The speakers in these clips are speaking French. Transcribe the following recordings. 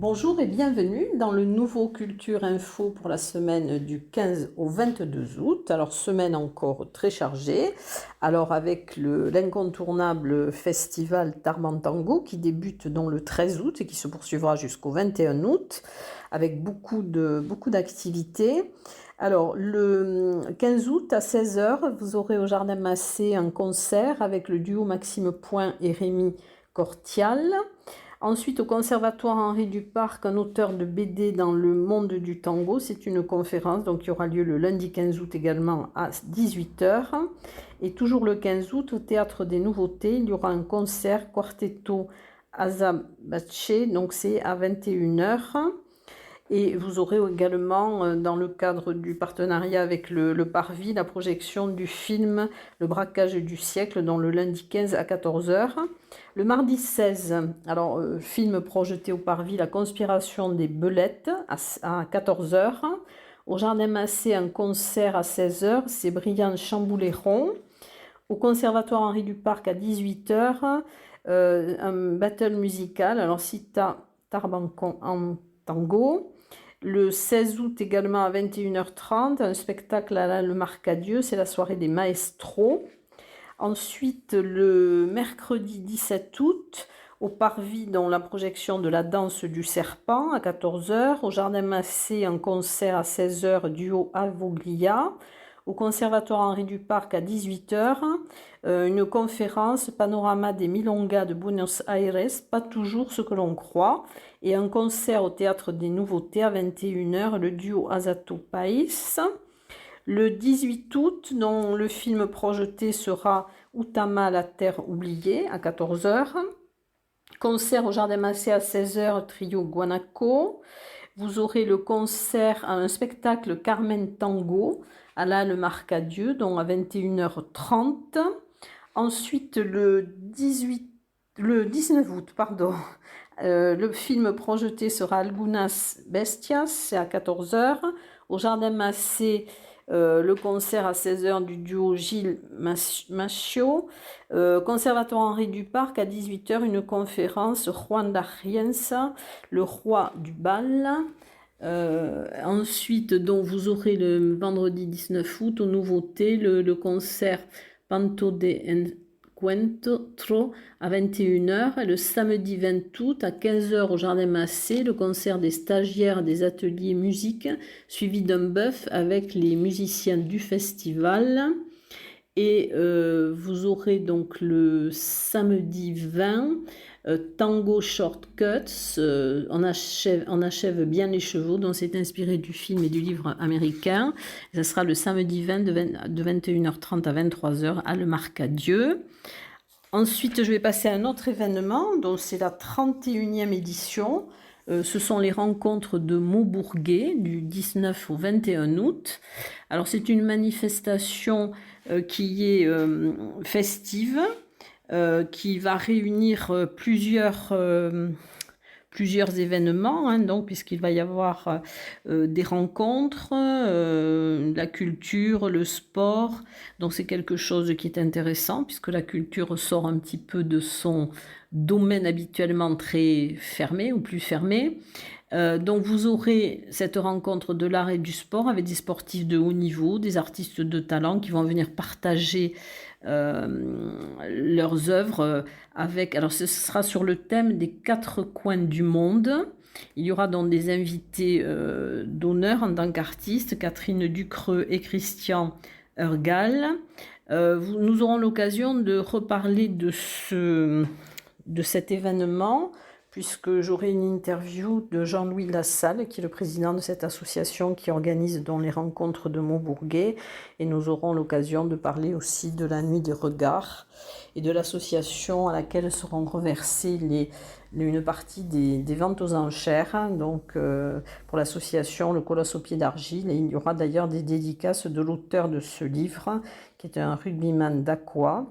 Bonjour et bienvenue dans le nouveau Culture Info pour la semaine du 15 au 22 août. Alors semaine encore très chargée. Alors avec l'incontournable festival Tarmantango qui débute donc le 13 août et qui se poursuivra jusqu'au 21 août avec beaucoup d'activités. Alors le 15 août à 16 heures, vous aurez au Jardin Massé un concert avec le duo Maxime Point et Rémi Cortial. Ensuite, au Conservatoire Henri Duparc, un auteur de BD dans le monde du tango. C'est une conférence donc, qui aura lieu le lundi 15 août également à 18 heures. Et toujours le 15 août, au Théâtre des Nouveautés, il y aura un concert Quartetto Azabache, donc c'est à 21 heures. Et vous aurez également, dans le cadre du partenariat avec le Parvis, la projection du film Le braquage du siècle, dans le lundi 15 à 14 heures. Le mardi 16, alors film projeté au Parvis, La conspiration des Belettes, à 14 heures. Au Jardin Massé, un concert à 16 heures, c'est Brillant Chambouléron. Au Conservatoire Henri Duparc, à 18 heures, un battle musical, alors Cita Tarbancon en tango. Le 16 août également à 21h30, un spectacle à Le Marcadieu, c'est la soirée des maestros. Ensuite, le mercredi 17 août, au Parvis, dans la projection de la danse du serpent à 14 heures. Au Jardin Massé, un concert à 16 heures, duo Avoglia. Au Conservatoire Henri Duparc à 18 heures, une conférence Panorama des Milongas de Buenos Aires, pas toujours ce que l'on croit, et un concert au Théâtre des Nouveautés à 21 heures, le duo Azato País. Le 18 août, dont le film projeté sera Utama, la terre oubliée, à 14 heures. Concert au Jardin Massé à 16 heures, trio Guanaco. Vous aurez le concert, un spectacle Carmen Tango à la Le Marcadieu, donc à 21h30. Ensuite, le 19 août, le film projeté sera Algunas Bestias, c'est à 14 heures. Au Jardin Massé, le concert à 16 heures du duo Gilles Machio. Conservatoire Henri Duparc à 18 heures, une conférence Juan d'Arienza, le roi du bal. Ensuite, donc, vous aurez le vendredi 19 août aux nouveautés le concert Panto de Encuentro à 21 heures. Et le samedi 20 août à 15 heures au Jardin Massé, le concert des stagiaires des ateliers musique suivi d'un bœuf avec les musiciens du festival. Et vous aurez donc le samedi 20 Tango Shortcuts, on achève bien les chevaux, dont c'est inspiré du film et du livre américain. Et ça sera le samedi 20 de 21h30 à 23h à Le Marcadieu. Ensuite, je vais passer à un autre événement, donc c'est la 31e édition. Ce sont les rencontres de Maubourguet du 19 au 21 août. Alors c'est une manifestation qui est festive, qui va réunir plusieurs événements, hein, donc, puisqu'il va y avoir des rencontres, la culture, le sport. Donc c'est quelque chose qui est intéressant, puisque la culture sort un petit peu de son domaine habituellement très fermé ou plus fermé. Donc vous aurez cette rencontre de l'art et du sport avec des sportifs de haut niveau, des artistes de talent qui vont venir partager leurs œuvres alors ce sera sur le thème des 4 coins du monde. Il y aura donc des invités d'honneur en tant qu'artistes, Catherine Ducreux et Christian Urgal. Nous aurons l'occasion de reparler de cet événement, puisque j'aurai une interview de Jean-Louis Lassalle, qui est le président de cette association qui organise donc les rencontres de Maubourguet. Et nous aurons l'occasion de parler aussi de la Nuit des Regards et de l'association à laquelle seront reversées une partie des ventes aux enchères. Donc pour l'association Le Colosse au pied d'argile. Et il y aura d'ailleurs des dédicaces de l'auteur de ce livre, qui est un rugbyman d'Aqua,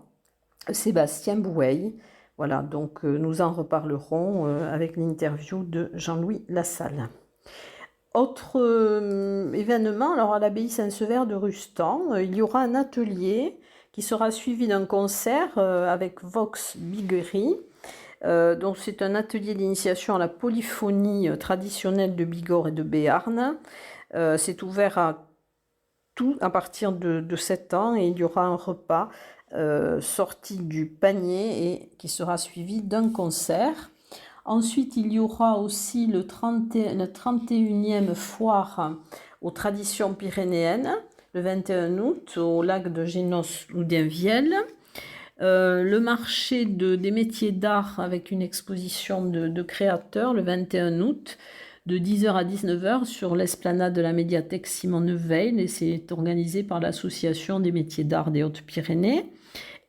Sébastien Bouey. Voilà, donc nous en reparlerons avec l'interview de Jean-Louis Lassalle. Autre événement, alors à l'abbaye Saint-Sever de Rustan, il y aura un atelier qui sera suivi d'un concert avec Vox Biguerie. Donc c'est un atelier d'initiation à la polyphonie traditionnelle de Bigorre et de Béarn. C'est ouvert à tout à partir de 7 ans et il y aura un repas sorti du panier et qui sera suivi d'un concert. Ensuite, il y aura aussi la 31e foire aux traditions pyrénéennes, le 21 août, au lac de Génos-Loudinvielle. Le marché des métiers d'art avec une exposition de créateurs, le 21 août, de 10h à 19h sur l'esplanade de la médiathèque Simone Veil, et c'est organisé par l'Association des métiers d'art des Hautes-Pyrénées.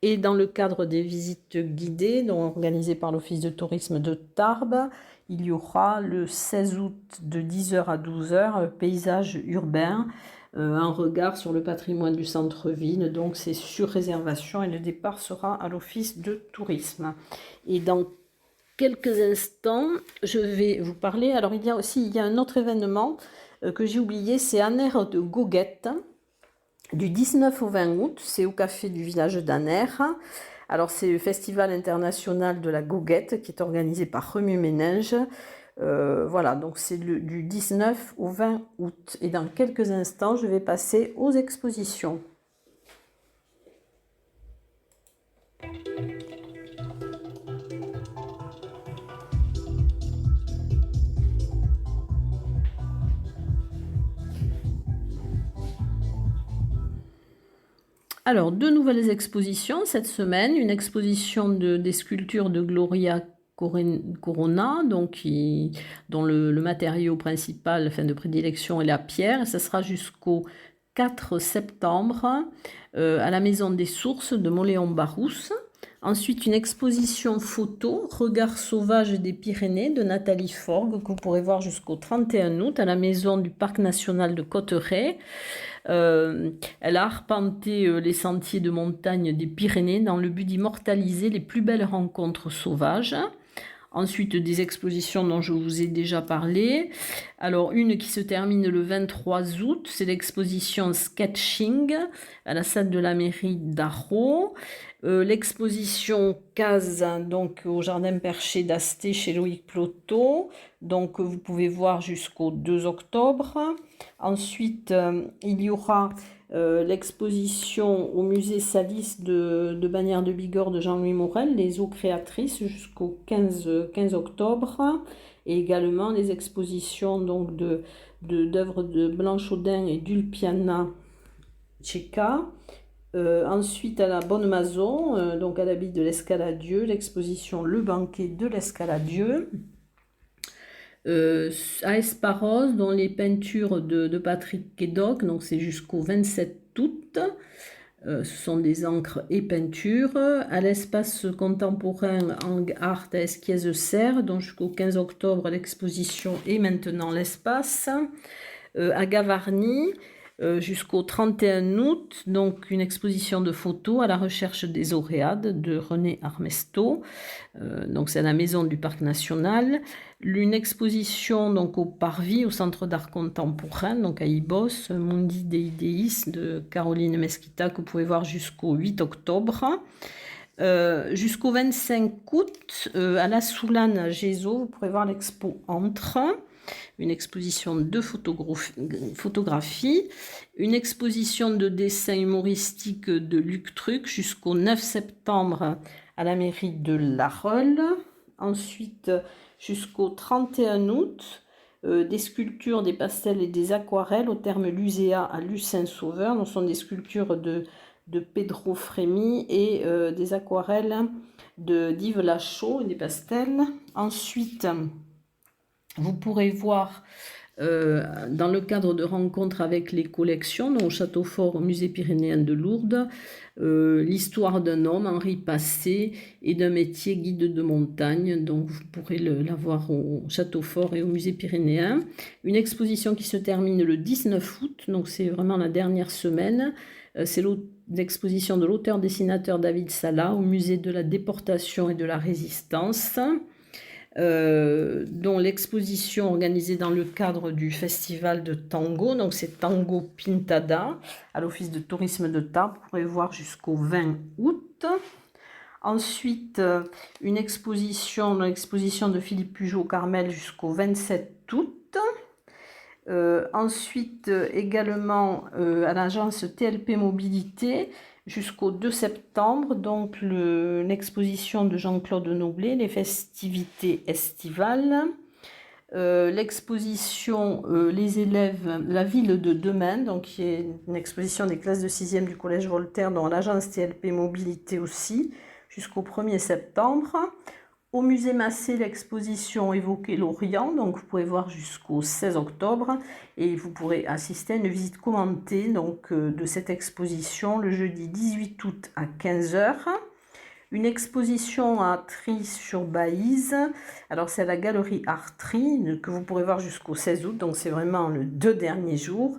Et dans le cadre des visites guidées, donc organisées par l'Office de tourisme de Tarbes, il y aura le 16 août de 10h à 12h, paysage urbain, un regard sur le patrimoine du centre-ville. Donc c'est sur réservation et le départ sera à l'Office de tourisme. Et dans quelques instants, je vais vous parler. Alors il y a un autre événement que j'ai oublié, c'est Aner de Goguette. Du 19 au 20 août, c'est au café du village d'Aner. Alors c'est le festival international de la goguette qui est organisé par Remue Ménage. Voilà, donc c'est du 19 au 20 août. Et dans quelques instants, je vais passer aux expositions. Alors, deux nouvelles expositions cette semaine. Une exposition des sculptures de Gloria Corona, donc dont le matériau principal, de prédilection est la pierre. Et ça sera jusqu'au 4 septembre à la Maison des Sources de Mauléon-Barousse. Ensuite, une exposition photo, Regards sauvages des Pyrénées de Nathalie Forgue, que vous pourrez voir jusqu'au 31 août à la Maison du Parc national de Cotteret. Elle a arpenté les sentiers de montagne des Pyrénées dans le but d'immortaliser les plus belles rencontres sauvages. Ensuite, des expositions dont je vous ai déjà parlé. Alors, une qui se termine le 23 août, c'est l'exposition Sketching à la salle de la mairie d'Arrault. L'exposition Case, donc au Jardin Perché d'Asté chez Loïc Plotot. Donc, vous pouvez voir jusqu'au 2 octobre. Ensuite, il y aura l'exposition au musée Salis de Bagnères de Bigorre de Jean-Louis Morel, les eaux créatrices, jusqu'au 15 octobre. Et également les expositions donc d'œuvres de Blanche Audin et d'Ulpiana Tcheka. Ensuite, à la Bonne Maison, donc à l'abbaye de l'Escaladieu, l'exposition Le banquet de l'Escaladieu. À Esparos, dont les peintures de Patrick Kédoc, donc c'est jusqu'au 27 août. Ce sont des encres et peintures. À l'espace contemporain Ang Art à Esquies-Serres, donc jusqu'au 15 octobre, l'exposition et maintenant l'espace. À Gavarnie, jusqu'au 31 août, donc une exposition de photos à la recherche des Oréades de René Armesto. Donc c'est à la maison du Parc national. Une exposition donc au Parvis, au Centre d'art contemporain, donc à Ibos, Mundi dei Deis de Caroline Mesquita, que vous pouvez voir jusqu'au 8 octobre. Jusqu'au 25 août, à la Soulane à Gézo, vous pourrez voir l'expo Entre, une exposition de photographie, une exposition de dessin humoristique de Luc Truc jusqu'au 9 septembre à la mairie de La Reule. Ensuite, jusqu'au 31 août, des sculptures, des pastels et des aquarelles au terme Luséa à Lucin-Sauveur. Ce sont des sculptures de Pedro Frémy et des aquarelles d'Yves Lachaud et des pastels. Ensuite, vous pourrez voir dans le cadre de rencontres avec les collections, donc au Château Fort, au Musée pyrénéen de Lourdes, l'histoire d'un homme, Henri Passé, et d'un métier, guide de montagne. Donc vous pourrez la voir au Château Fort et au Musée pyrénéen. Une exposition qui se termine le 19 août, donc c'est vraiment la dernière semaine. C'est l'exposition de l'auteur-dessinateur David Sala au Musée de la déportation et de la résistance. Dont l'exposition organisée dans le cadre du festival de tango, donc c'est Tango Pintada à l'Office de tourisme de Tarbes, vous pourrez voir jusqu'au 20 août. Ensuite, l'exposition de Philippe Pugeot au Carmel jusqu'au 27 août. Ensuite, également à l'agence TLP Mobilité jusqu'au 2 septembre, donc l'exposition de Jean-Claude Noblet, les festivités estivales. L'exposition Les élèves, la ville de demain, donc qui est une exposition des classes de 6e du Collège Voltaire, dont l'agence TLP Mobilité aussi, jusqu'au 1er septembre. Au musée Massé, l'exposition Évoquer l'Orient, donc vous pouvez voir jusqu'au 16 octobre et vous pourrez assister à une visite commentée donc, de cette exposition le jeudi 18 août à 15 h. Une exposition à Trie-sur-Baïse, alors c'est à la galerie Artrie que vous pourrez voir jusqu'au 16 août, donc c'est vraiment le 2 derniers jours.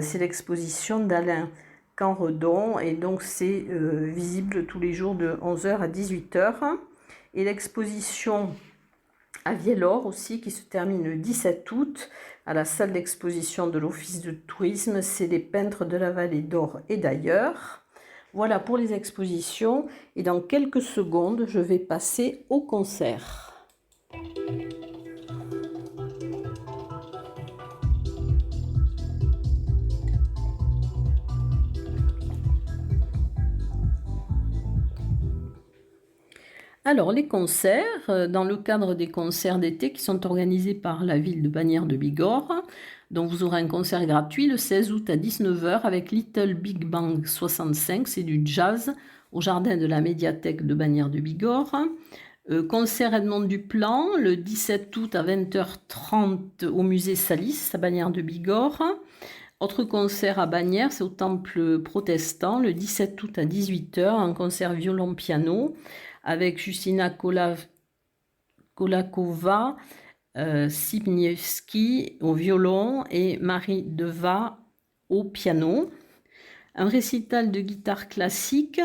C'est l'exposition d'Alain Canredon et donc c'est visible tous les jours de 11 h à 18 h. Et l'exposition à Vielor aussi qui se termine le 17 août à la salle d'exposition de l'Office de tourisme, c'est les peintres de la vallée d'Or et d'ailleurs. Voilà pour les expositions et dans quelques secondes, je vais passer au concert. Alors, les concerts, dans le cadre des concerts d'été qui sont organisés par la ville de Bagnères de Bigorre, donc vous aurez un concert gratuit le 16 août à 19 h avec Little Big Bang 65, c'est du jazz au jardin de la médiathèque de Bagnères de Bigorre. Concert Edmond Duplan le 17 août à 20 h 30 au musée Salis à Bagnères de Bigorre. Autre concert à Bagnères, c'est au temple protestant le 17 août à 18 h, un concert violon-piano avec Justina Kolakova, Sibniewski au violon et Marie Deva au piano. Un récital de guitare classique,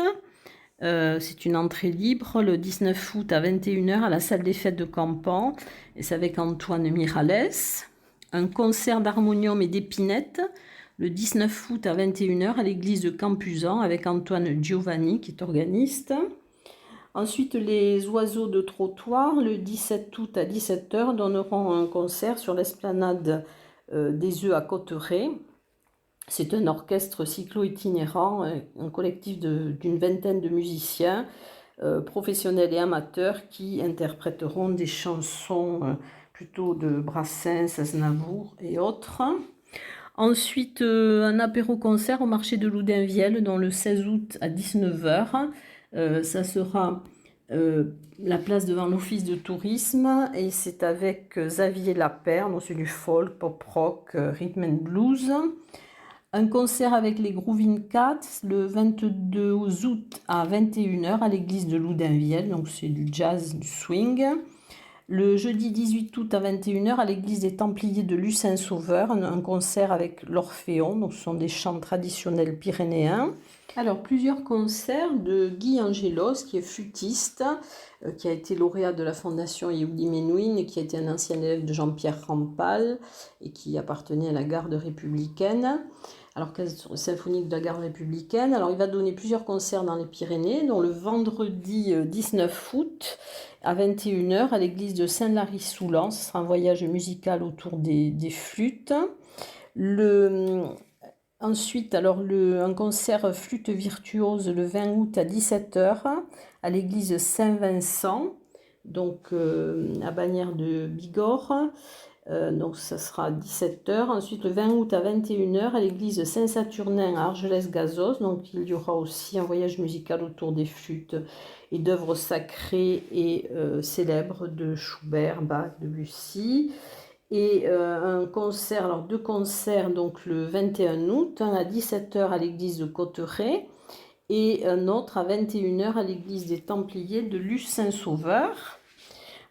c'est une entrée libre le 19 août à 21 h à la salle des fêtes de Campan, et c'est avec Antoine Mirales. Un concert d'harmonium et d'épinette le 19 août à 21 h à l'église de Campuzan avec Antoine Giovanni qui est organiste. Ensuite, les oiseaux de trottoir, le 17 août à 17 h, donneront un concert sur l'esplanade des œufs à Cotteret. C'est un orchestre cyclo-itinérant, un collectif d'une vingtaine de musiciens, professionnels et amateurs, qui interpréteront des chansons plutôt de Brassens, Aznavour et autres. Ensuite, un apéro-concert au marché de Loudunvielle, dans le 16 août à 19 h. Ça sera la place devant l'office de tourisme et c'est avec Xavier Lapère, donc c'est du folk, pop rock, rhythm and blues. Un concert avec les Groovin Cats le 22 août à 21 h à l'église de Loudunvielle, donc c'est du jazz, du swing. Le jeudi 18 août à 21 h à l'église des Templiers de Lucin-Sauveur, un concert avec l'Orphéon, donc ce sont des chants traditionnels pyrénéens. Alors, plusieurs concerts de Guy Angelos, qui est flûtiste, qui a été lauréat de la Fondation Yehudi Menuhin et qui a été un ancien élève de Jean-Pierre Rampal et qui appartenait à la garde républicaine. Alors, symphonique de la garde républicaine. Alors, il va donner plusieurs concerts dans les Pyrénées, dont le vendredi 19 août à 21 h à l'église de Saint-Lary-Soulan. Ce sera un voyage musical autour des flûtes. Ensuite, alors un concert flûte virtuose le 20 août à 17 h à l'église Saint-Vincent, donc à Bagnères de Bigorre. Donc ça sera à 17 h. Ensuite, le 20 août à 21 h à l'église Saint-Saturnin à Argelès-Gazos. Donc il y aura aussi un voyage musical autour des flûtes et d'œuvres sacrées et célèbres de Schubert, Bach, Debussy. Et un concert, alors deux concerts, donc le 21 août, un à 17 h à l'église de Cotteret et un autre à 21 h à l'église des Templiers de Luce-Saint-Sauveur.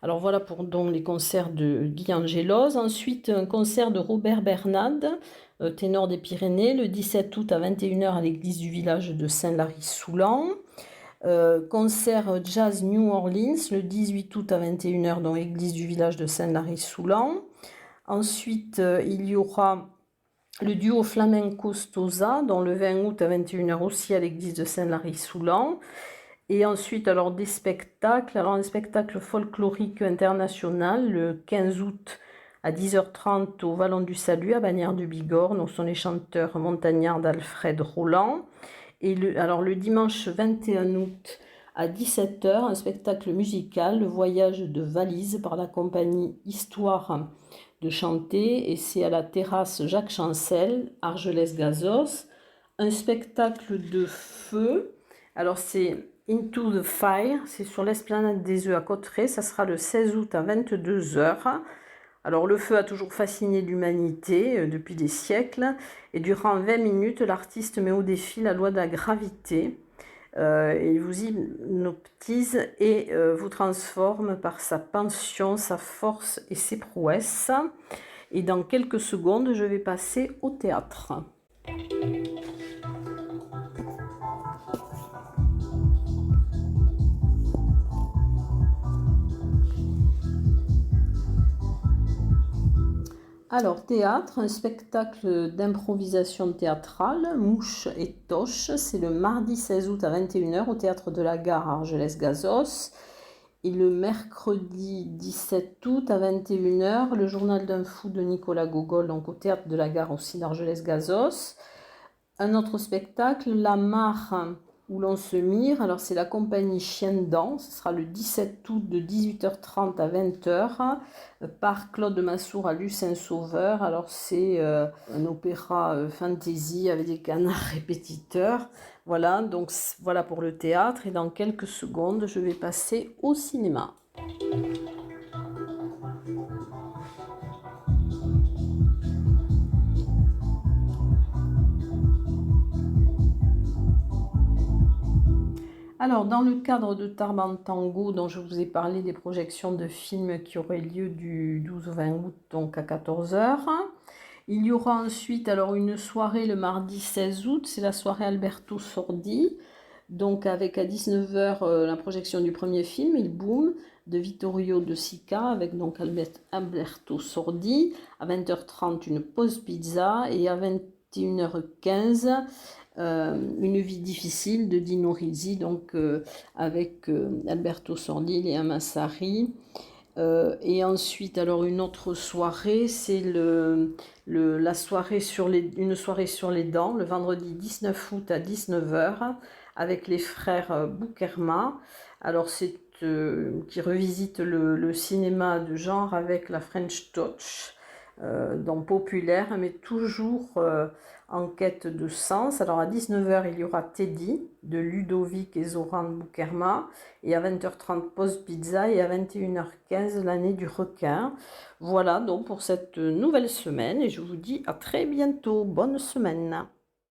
Alors voilà pour donc les concerts de Guy Angelos. Ensuite, un concert de Robert Bernade, ténor des Pyrénées, le 17 août à 21 h à l'église du village de Saint-Lary-Soulan. Concert Jazz New Orleans, le 18 août à 21 h dans l'église du village de Saint-Lary-Soulan. Ensuite, il y aura le duo flamenco Stosa, dans le 20 août à 21 h aussi à l'église de Saint-Lary-Soulan. Et ensuite, alors des spectacles. Alors un spectacle folklorique international le 15 août à 10h30 au Vallon du Salut à Bagnères du Bigorre. Donc, ce sont les chanteurs montagnards d'Alfred Roland. Et alors le dimanche 21 août à 17h, un spectacle musical, le voyage de valise par la compagnie Histoire de chanter. Et c'est à la terrasse Jacques Chancel, Argelès-Gazos. Un spectacle de feu. Alors c'est Into the Fire, c'est sur l'esplanade des Œufs à Cauterets, ça sera le 16 août à 22h. Alors le feu a toujours fasciné l'humanité depuis des siècles et durant 20 minutes, l'artiste met au défi la loi de la gravité. Il vous hypnotise et vous transforme par sa passion, sa force et ses prouesses. Et dans quelques secondes, je vais passer au théâtre. Alors, théâtre, un spectacle d'improvisation théâtrale, Mouche et Toche, c'est le mardi 16 août à 21h au Théâtre de la Gare à Argelès-Gazos. Et le mercredi 17 août à 21h, le journal d'un fou de Nicolas Gogol, donc au Théâtre de la Gare aussi d'Argelès-Gazos. Un autre spectacle, La Mare où l'on se mire. Alors c'est la compagnie Chien Dent, ce sera le 17 août de 18h30 à 20h par Claude Massour à Lucin-Sauveur. Alors c'est un opéra fantasy avec des canards répétiteurs. Voilà, donc voilà pour le théâtre et dans quelques secondes je vais passer au cinéma. Alors, dans le cadre de Tarbantango, dont je vous ai parlé des projections de films qui auraient lieu du 12 au 20 août, donc à 14h, il y aura ensuite alors une soirée le mardi 16 août, c'est la soirée Alberto Sordi, donc avec à 19h la projection du premier film, Il Boom, de Vittorio De Sica, avec donc Alberto Sordi, à 20h30 une pause pizza et à 21h15 Une vie difficile de Dino Risi, donc avec Alberto Sordi, Léa Massari. Et ensuite, alors une autre soirée, c'est la soirée une soirée sur les dents, le vendredi 19 août à 19h, avec les frères Boukerma. Alors c'est qui revisite le cinéma de genre avec la French Touch, donc populaire, mais toujours en quête de sens. Alors à 19h, il y aura Teddy de Ludovic et Zoran Boukerma. Et à 20h30, pause pizza. Et à 21h15, l'année du requin. Voilà donc pour cette nouvelle semaine. Et je vous dis à très bientôt. Bonne semaine.